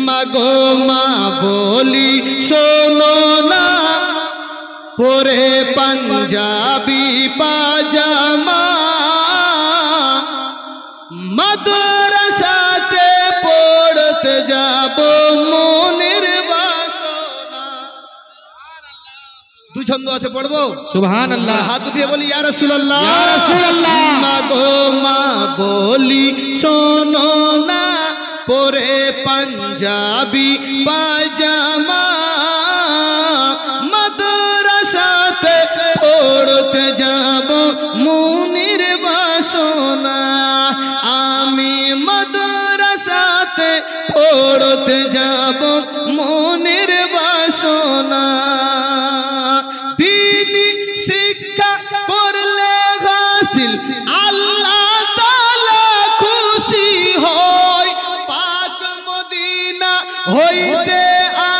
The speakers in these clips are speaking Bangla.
মাগো মা বলি শোনো না, পরে পাঞ্জাবি পাজামা মাদ্রাসাতে পড়তে যাব মনের বাসনা। দু ছন্দ আছে, পড়বো সুবহানাল্লাহ। হাত উঠিয়ে বলি ইয়া রাসূলুল্লাহ, ইয়া রাসূলুল্লাহ। মাগো মা বলি শোনো না, পরে পাঞ্জাবি পাজামা মাদ্রাসাতে পড়তে যাব মনের বাসনা। আমি মাদ্রাসাতে পড়তে যাব মনের বাসনা। দ্বীনি শিক্ষা করলে হাসিল আল্লাহ তাআলা খুশি হয়। পাক মদিনা হইতে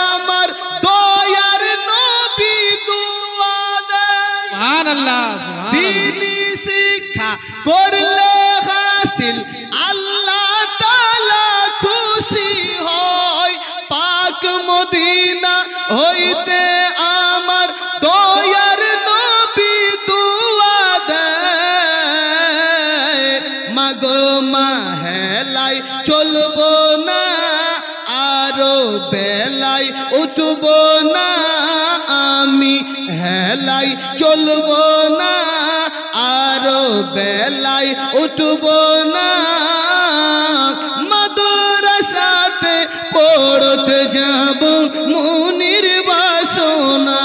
আমার দয়ার নবী দুআ দেয়। সুবহানাল্লাহ, সুবহানাল্লাহ। দ্বীনি শিক্ষা করলে হাসিল আল্লাহ তাআলা খুশি হয়। পাক মদিনা হইতে আমার দয়ার নবী দুআ দেয়। মাগো মা হেলাই চলবো না, আরো বেলায় উঠবো না। আমি হেলাই চলবো না, আরো বেলায় উঠবো না। মাদ্রাসাতে পড়তে যাব মনের বাসনা।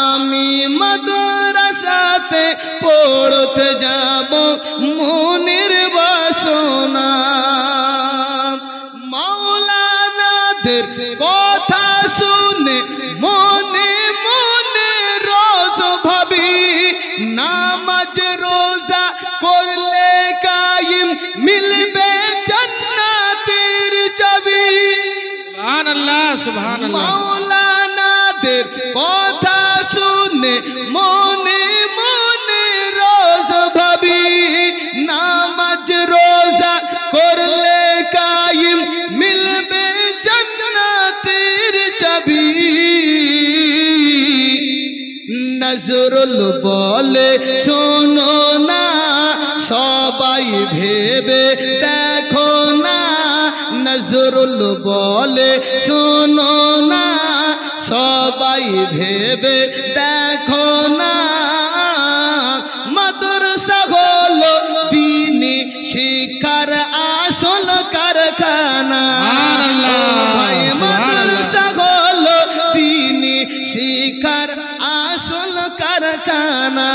আমি মাদ্রাসাতে পড়তে যাব মনের বাসনা। মাওলানাদের কথা শুনে মনে মনে রোজ ভাবি, নামাজ রোজা করলে কায়েম মিলবে জান্নাতের চাবি। সুবহানাল্লাহ, সুবহানাল্লাহ। মাওলানাদের কথা শুনে মনে মনে রোজ ভাবি, নামাজ রোজা করলে কায়েম মিলবে জান্নাতের চাবি। নজরুল বলে শোনো না, সবাই ভেবে দেখো না। নজরুল বলে শোনো না, সবাই ভেবে দেখো না। মাদ্রাসা হলো দ্বীনি শিক্ষার আসল কারখানা। মাদ্রাসা হলো দ্বীনি শিক্ষার আসল কারখানা।